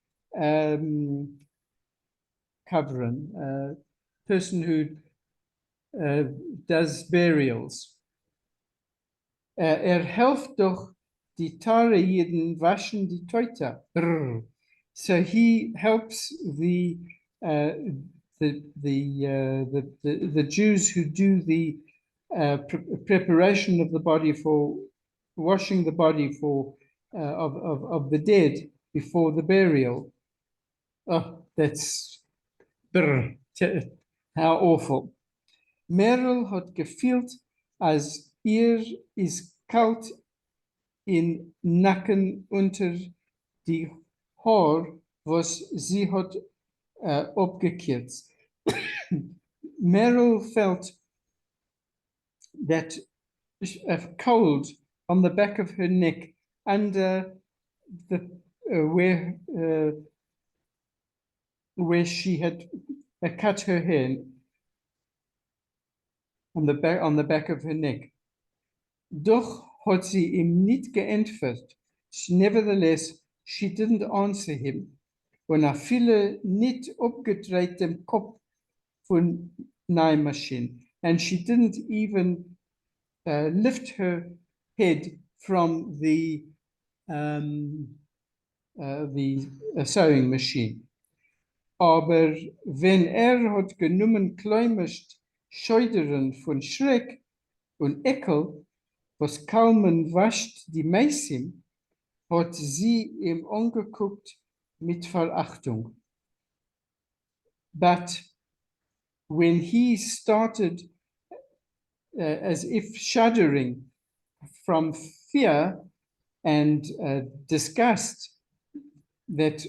Kavren, person who does burials? Helft doch die Tare Jeden waschen die Teuter. So he helps the Jews who do the preparation of the body for washing the body for of the dead before the burial. Oh, that's how awful. Merel hat gefühlt, als is kalt in Nacken unter die Haar, was sie hat abgekehrt. Meryl felt that cold on the back of her neck under the where she had cut her hair on the back of her neck. Doch hat sie ihm nicht geantwortet. Nevertheless, she didn't answer him. Und viele nicht abgedreht dem Kopf von Nähmaschine. And she didn't even lift her head from the sewing machine. Aber wenn hat genommen kleimest Scheudern von Schreck und Ekel, was Kalman wascht die Meisim, hat sie ihm angeguckt mit Verachtung. But when he started as if shuddering from fear and disgust that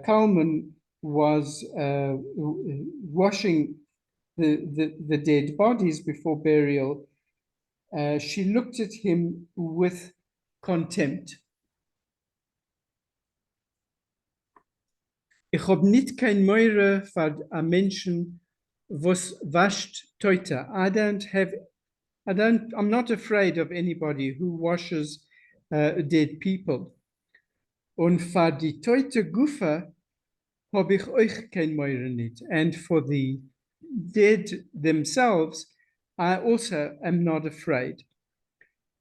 Kalman was washing the dead bodies before burial, she looked at him with contempt. Ich hab nicht kein Meure für a Menschen, was wascht Teuter. I'm not afraid of anybody who washes dead people. Und für die Teuter Gufa hab ich euch kein Meure nicht. And for the dead themselves, I also am not afraid.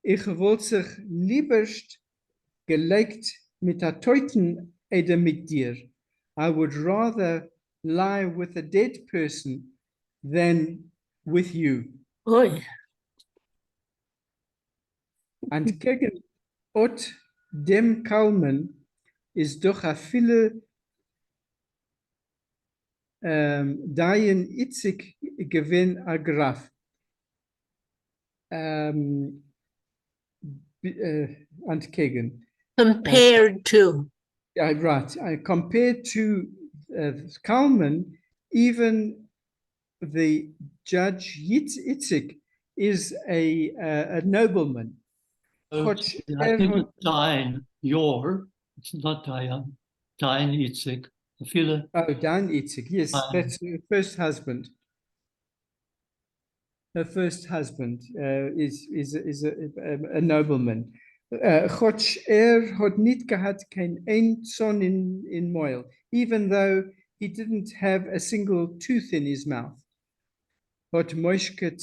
Ich wollte sich lieberst gelegt mit der Teuten oder mit dir. I would rather lie with a dead person than with you. Oy. And gegen ot dem Kalmen is doch a viele daien itzig gewinn a graf. And gegen. Compared to. Right. Compared to Kalman, even the judge Itzik is a nobleman. Oh, Choć I think had- it's Diane, it's not Diane, Diane Itzik. I feel it. Oh, Dan Itzik, yes, that's her first husband. Her first husband is a nobleman. Choć had niet gehad kein een son in Moyle, even though he didn't have a single tooth in his mouth. Hat Moishke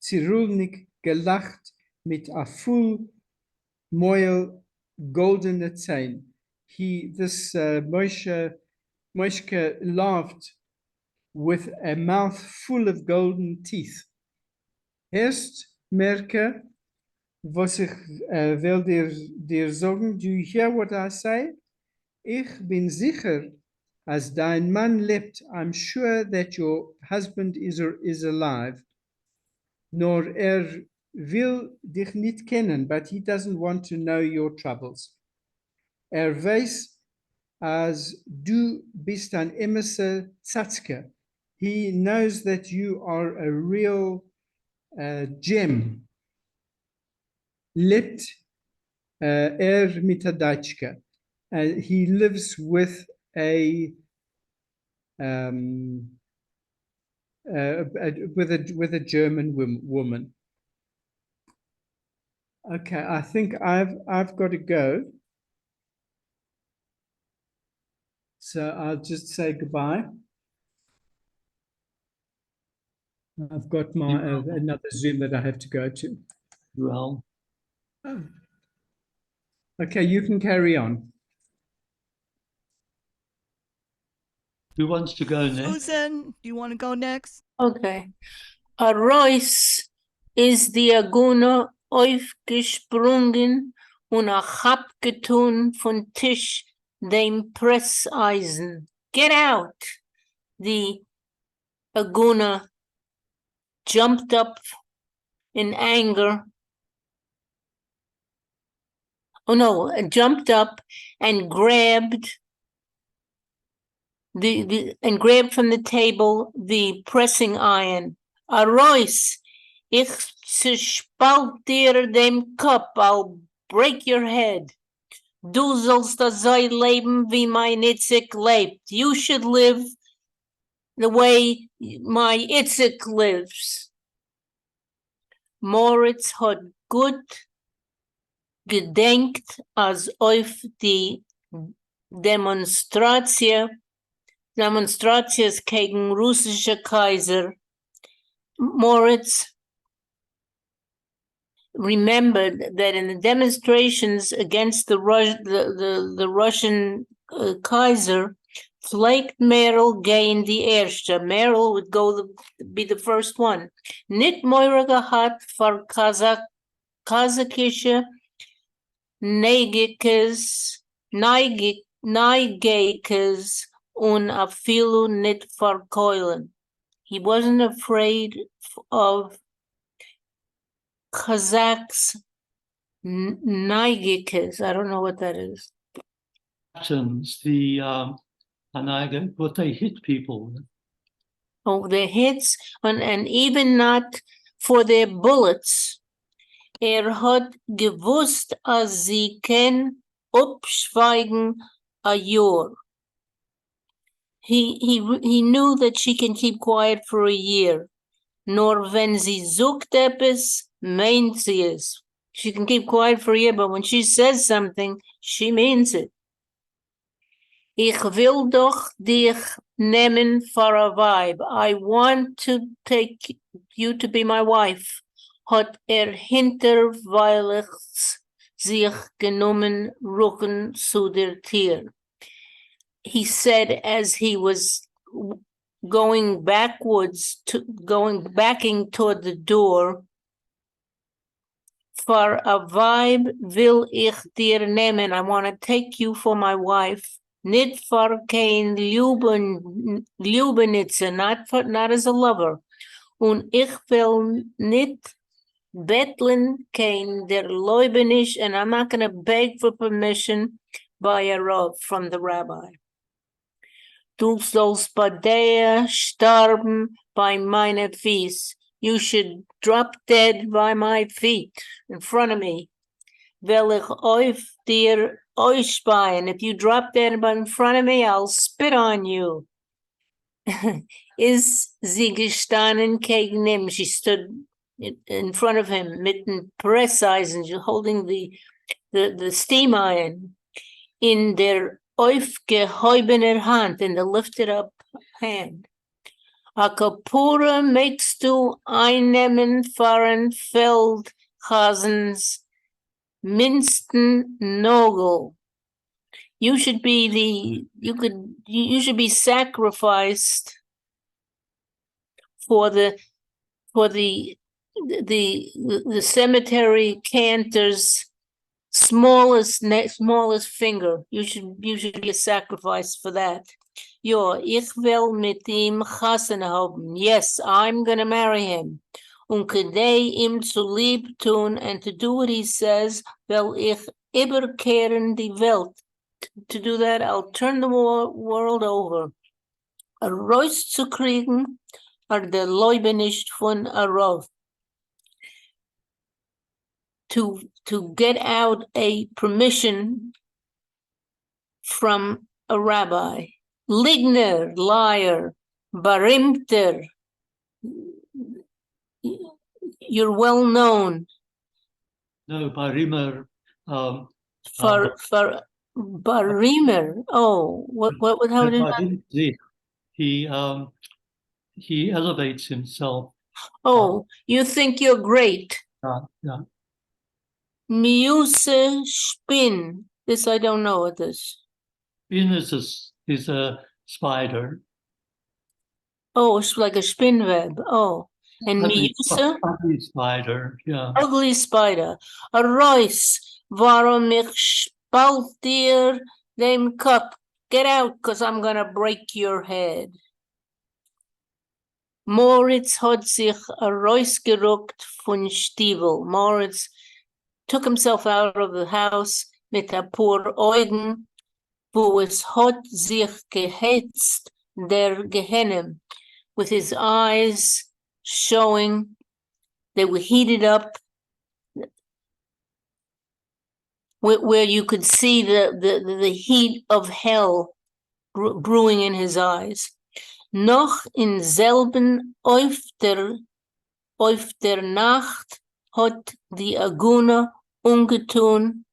Zirulnik gelacht mit a full Moyle goldene Zähne. This Moishke laughed with a mouth full of golden teeth. Erst merke, was ich will dir sagen, do you hear what I say? Ich bin sicher, as dein Mann lebt, I'm sure that your husband is alive. Nor will dich nicht kennen, but he doesn't want to know your troubles. Weiß, as du bist ein emisse Zatzke. He knows that you are a real gem. Lebt mit a Deutschke. He lives with with a German woman. Okay, I think I've got to go. So I'll just say goodbye. I've got my another Zoom that I have to go to. Well, Okay, you can carry on. who wants to go next? Susan, do you want to go next? Okay. A Reus is die Agune aufgesprungen und abgetun von Tisch dem Presseisen. Get out! The Agune jumped up in anger. Oh no, jumped up and grabbed from the table the pressing iron. A Reus, ich spalt dir dem Kopf, I'll break your head. Du sollst so leben wie mein Itzik lebt. You should live the way my Itzik lives. Moritz hat gut gedenkt, als auf die Demonstrations gegen russische Kaiser. Moritz remembered that in the demonstrations against the Russian Kaiser, Flake Merrill gained the Erste. Merrill would be the first one. Nit Moira gehat for Kasachische Neigekes un afilu nit for Koilen. He wasn't afraid of Kazakhs Neigekes. I don't know what that is. Patterns, what they hit people with. Oh, the hits and even not for their bullets. Hat gewusst, als sie kann abschweigen a Jahr. He knew that she can keep quiet for a year. Nor wenn sie sucht etwas, meint sie es. She can keep quiet for a year, but when she says something, she means it. Ich will doch dich nehmen for a vibe. I want to take you to be my wife. Hat hinterweilig sich genommen Rücken zu der Tier. He said as he was backing toward the door. For a vibe will ich dir nemen. I want to take you for my wife. Nicht for kein Ljubenitze, not as a lover. Und ich will nicht betteln kein der Leubenish, and I'm not going to beg for permission by a Rav, from the rabbi. Du sollst bei der sterben bei meinen Fies. You should drop dead by my feet, in front of me. Will ich auf dir ausspeien. If you drop dead in front of me, I'll spit on you. Is sie gestanden gegen ihm? She stood in front of him, mitten Presseisen, holding the steam iron in der aufgehobener Hand, in the lifted up hand. A kapura makes du einnehmen fahren Feldhasens minsten Nogel. You should be sacrificed for the cemetery cantor's smallest finger. You should be a sacrifice for that. Ja, ich will mit ihm Chasen haben. Yes, I'm gonna marry him. Kedei ihm zu lieb tun, and to do what he says, will ich überkehren die Welt. To do that, I'll turn the world over. A Reus zu kriegen, or the Leube nicht von a Rav. To get out a permission from a rabbi. Ligner, liar, barimter, you're well known. No, Barimer. For Barimer. Oh, how did that? He elevates himself. Oh, you think you're great. Yeah. Miuse spin. This I don't know what this. Spin is a spider. Oh, it's like a spin web. Oh, and Ugly spider, yeah. Ugly spider. A Reus, warum ich spalt dir dem Kopf? Get out, because I'm gonna break your head. Moritz hat sich rausgerückt von Stiefel. Moritz took himself out of the house mit a paar Augen, wo es hat sich gehetzt der Gehennem, with his eyes showing they were heated up, where you could see the heat of hell brewing in his eyes. Noch in selben auf der Nacht hat die Agune ungetun,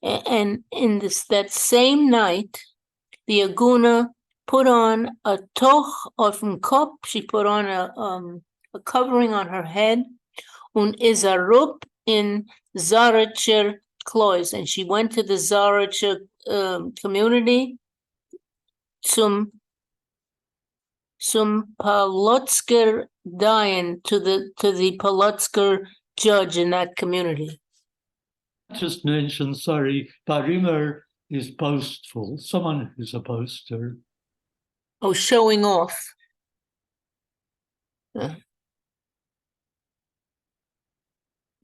and in that same night, the Agune put on a toch auf dem Kopf. She put on a covering on her head, und is a rup in Zaracher clothes, and she went to the Zaracher community zum Palotzker Dayan, to the Palotzker judge in that community. Just mention, sorry, Barimer is boastful, someone who's a boaster. Oh, showing off. Die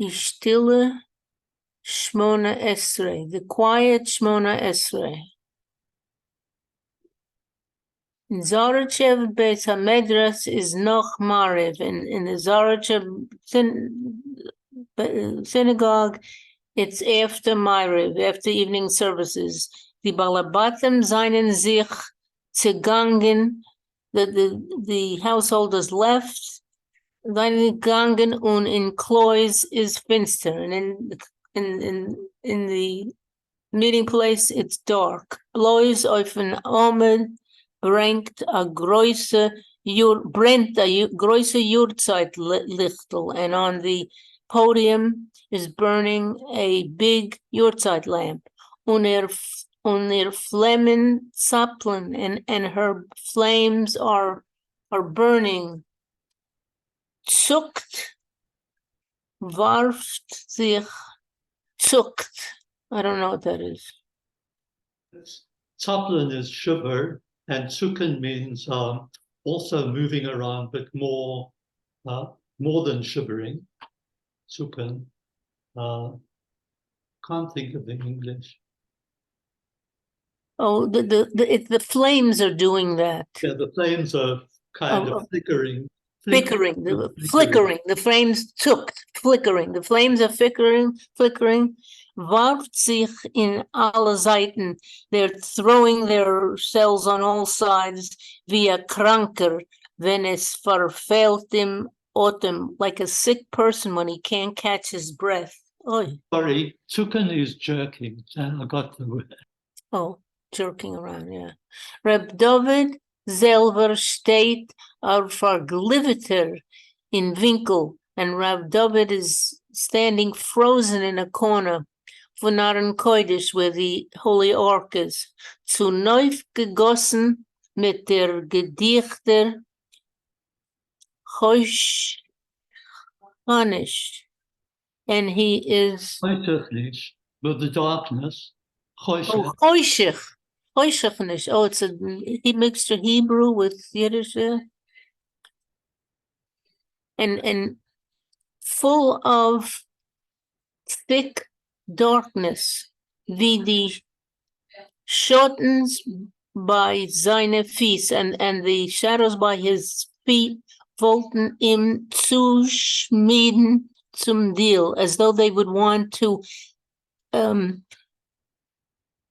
stille Shmona Esrei, the quiet Shmona Esrei. In Zarachev Beit HaMedras is noch Mariv. In the Zarachev synagogue, it's after Mariv, after evening services. Die Balabatim seinen sich zugangen, the householders left, seinen gegangen, und in Klois is finster, and in the meeting place it's dark. Blois offen Omen brengt a große Uhrzeit-Lichtel, and on the podium is burning a big Uhrzeit lamp. Und Flammen zappeln, and her flames are are burning. Zuckt, warft sich, zuckt. I don't know what that is. Zappeln is shiver, and zucken means also moving around, but more than shivering. Zucken. Can't think of the English. Oh, the flames are doing that. Yeah, the flames are kind Oh, of flickering. Flickering, the flames zuckt, flickering. The flames are flickering. Warft sich in alle Seiten. They're throwing their cells on all sides via Kranker, wenn es verfehlt im Atem, like a sick person when he can't catch his breath. Oy. Sorry, zucken is jerking. I got the word. Oh, jerking around, yeah. Reb David selber steht auf vergliveter in Winkel, and Reb David is standing frozen in a corner von Aron Kodesh, where the Holy Ark is, zu neu gegossen mit der Gedichter Choshanish, and he is Heuchlich, with the darkness. Choshech. Choshechnish. Oh, it's he mixed Hebrew with Yiddish there. And full of thick darkness, wie die Schottens by seine Fies, and the shadows by his feet wollten ihm zuschmieden zum Deal, as though they would want to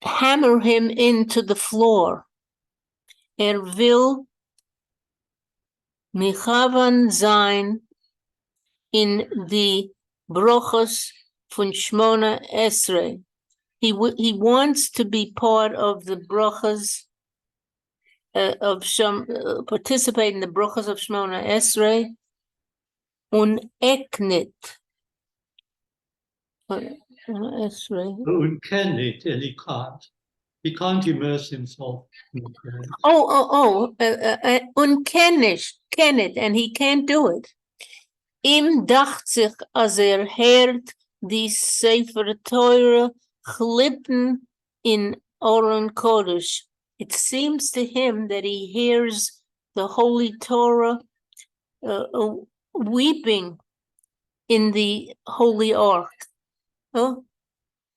hammer him into the floor. Will Michavan sein in the Brochos von Shmona Esrei. He wants to be part of the Brochos participate in the Brochos of Shmona Esrei. Und eknit. Esrei. Unkennit, and he can't. He can't immerse himself in the prayer. Kennet, and he can't do it. Im dacht sich, als hört die Sefer Teure glippen in Oren Kodesh. It seems to him that he hears the Holy Torah weeping in the Holy Ark. Oh,